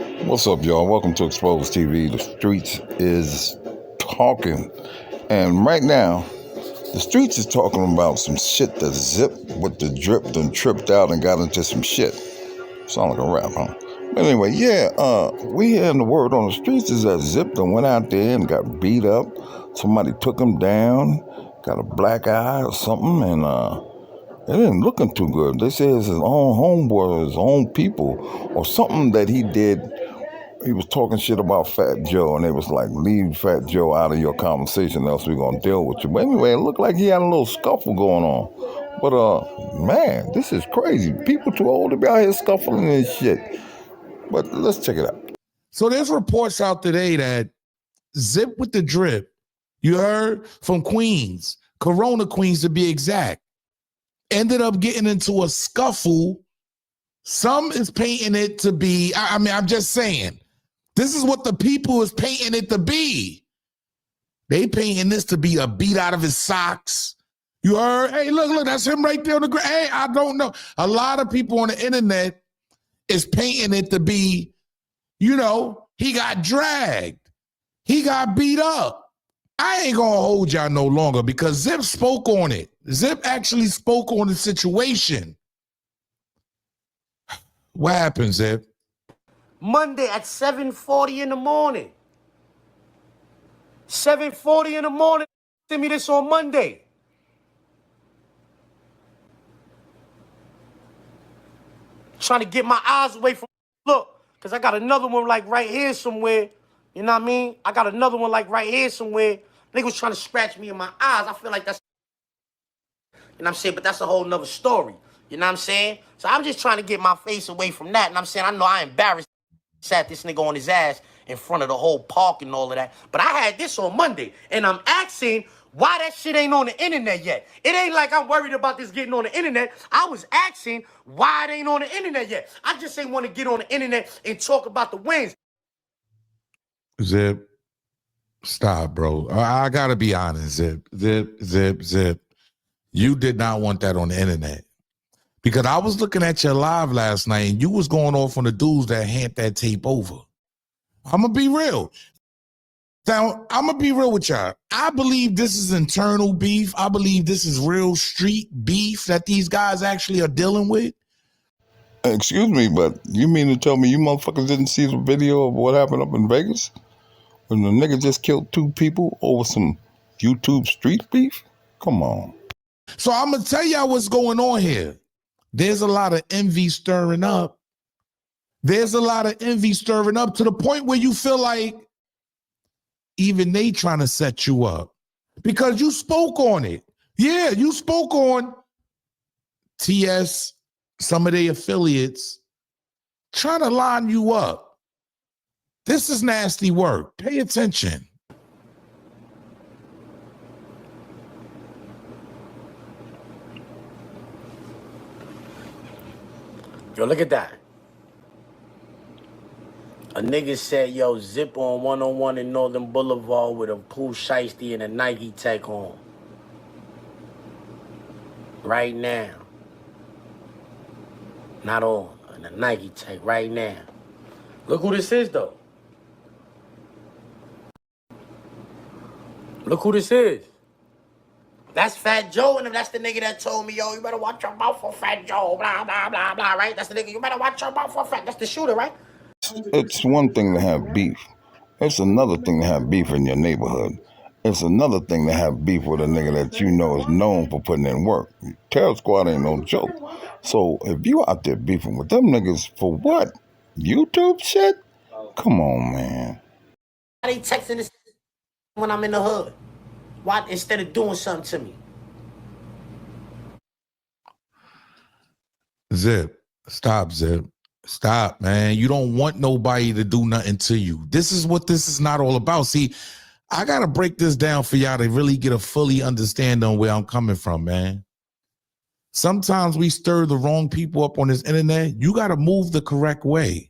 What's up, y'all? Welcome to Exposed TV. The streets is talking. And right now, the streets is talking about some shit that Zip with the drip done tripped out and got into some shit. Sound like a rap, huh? But anyway, we hearing the word on the streets is that Zip done went out there and got beat up. Somebody took him down, got a black eye or something, and it ain't looking too good. They say it's his own homeboy, his own people, or something that he did. He was talking shit about Fat Joe, and they was like, leave Fat Joe out of your conversation, else we're going to deal with you. But anyway, it looked like he had a little scuffle going on. But, man, this is crazy. People too old to be out here scuffling and shit. But let's check it out. So there's reports out today that Zip with the drip, you heard, from Queens, Corona Queens to be exact, ended up getting into a scuffle. Some is painting it to be, I'm just saying, this is what the people is painting it to be. They painting this to be a beat out of his socks. You heard? Hey, look, that's him right there on the ground. Hey, I don't know. A lot of people on the internet is painting it to be, he got dragged. He got beat up. I ain't gonna hold y'all no longer because Zip spoke on it. Zip actually spoke on the situation. What happened, Zip? Monday at 7:40 in the morning. 7:40 in the morning. Send me this on Monday. Trying to get my eyes away from, look, because I got another one like right here somewhere. You know what I mean? I got another one like right here somewhere. Nigga was trying to scratch me in my eyes. I feel like that's, you know what I'm saying? But that's a whole nother story. You know what I'm saying? So I'm just trying to get my face away from that. And I'm saying, I know I embarrassed. Sat this nigga on his ass in front of the whole park and all of that. But I had this on Monday, and I'm asking why that shit ain't on the internet yet. It ain't like I'm worried about this getting on the internet. I was asking why it ain't on the internet yet. I just ain't want to get on the internet and talk about the wins. Zip, stop, bro. I gotta be honest, Zip. You did not want that on the internet. Because I was looking at your live last night and you was going off on the dudes that hand that tape over. I'm going to be real. Now, I'm going to be real with y'all. I believe this is internal beef. I believe this is real street beef that these guys actually are dealing with. Excuse me, but you mean to tell me you motherfuckers didn't see the video of what happened up in Vegas? When the nigga just killed 2 people over some YouTube street beef? Come on. So I'm going to tell y'all what's going on here. There's a lot of envy stirring up. There's a lot of envy stirring up to the point where you feel like even they trying to set you up because you spoke on it. Yeah, you spoke on TS, some of their affiliates trying to line you up. This is nasty work. Pay attention. Yo, look at that. A nigga said, yo, Zip on 101 in Northern Boulevard with a Pooh Shiesty and a Nike Tech on. Right now. Not on. And a Nike Tech right now. Look who this is, though. Look who this is. That's Fat Joe, and that's the nigga that told me, yo, you better watch your mouth for Fat Joe, blah, blah, blah, blah, right? That's the nigga, you better watch your mouth for Fat. That's the shooter, right? It's one thing to have beef. It's another thing to have beef in your neighborhood. It's another thing to have beef with a nigga that you know is known for putting in work. Terror Squad ain't no joke. So if you out there beefing with them niggas for what? YouTube shit? Come on, man. Why they texting this when I'm in the hood? Why, instead of doing something to me? Zip, stop, Zip. Stop, man. You don't want nobody to do nothing to you. This is what this is not all about. See, I got to break this down for y'all to really get a fully understanding on where I'm coming from, man. Sometimes we stir the wrong people up on this internet. You got to move the correct way.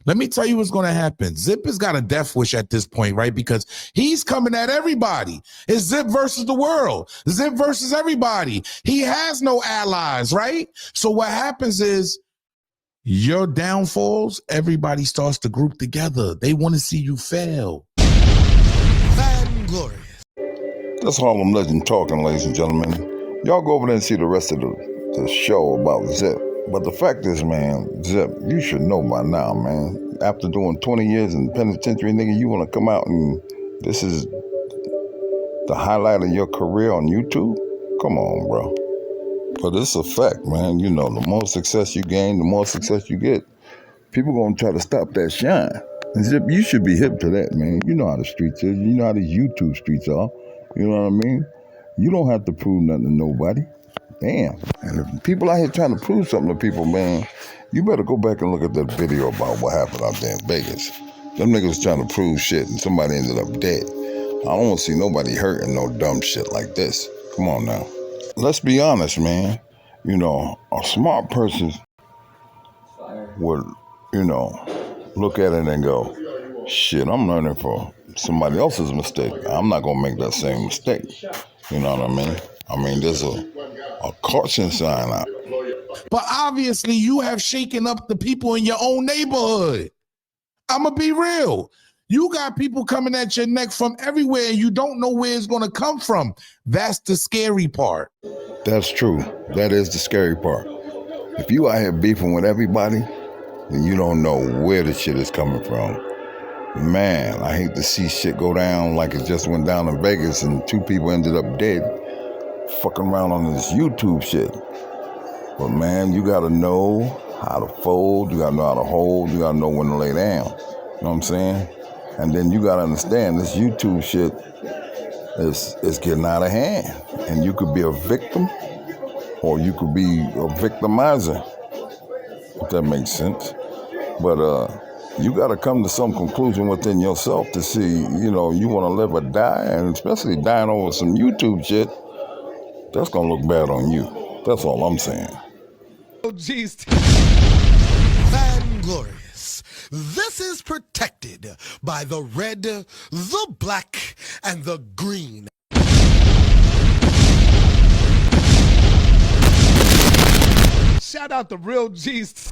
Let me tell you what's going to happen. Zip has got a death wish at this point, right? Because he's coming at everybody. It's Zip versus the world. Zip versus everybody. He has no allies, right? So what happens is Your downfalls, everybody starts to group together. They want to see you fail. Vanglorious. That's Harlem Legend talking, ladies and gentlemen. Y'all go over there and see the rest of the show about Zip. But the fact is, man, Zip, you should know by now, man. After doing 20 years in the penitentiary, nigga, you want to come out and this is the highlight of your career on YouTube? Come on, bro. But it's a fact, man. You know, the more success you gain, the more success you get. People gonna try to stop that shine. And Zip, you should be hip to that, man. You know how the streets is. You know how these YouTube streets are. You know what I mean? You don't have to prove nothing to nobody. Damn. And if people out here trying to prove something to people, man, you better go back and look at that video about what happened out there in Vegas. Them niggas trying to prove shit and somebody ended up dead. I don't want to see nobody hurting no dumb shit like this. Come on now. Let's be honest, man. You know, a smart person would, you know, look at it and go, shit, I'm learning from somebody else's mistake. I'm not going to make that same mistake. You know what I mean? I mean, there's a caution sign out. But obviously, you have shaken up the people in your own neighborhood. I'm going to be real. You got people coming at your neck from everywhere, and you don't know where it's going to come from. That's the scary part. That's true. That is the scary part. If you out here beefing with everybody, then you don't know where the shit is coming from. Man, I hate to see shit go down like it just went down in Vegas and 2 people ended up dead fucking around on this YouTube shit. But man, you gotta know how to fold, you gotta know how to hold, you gotta know when to lay down. You know what I'm saying? And then you gotta understand this YouTube shit is getting out of hand. And you could be a victim or you could be a victimizer, if that makes sense. But you got to come to some conclusion within yourself to see, you know, you want to live or die, and especially dying over some YouTube shit, that's going to look bad on you. That's all I'm saying. Oh, geez. Vanglorious. This is protected by the red, the black, and the green. Shout out the real G's.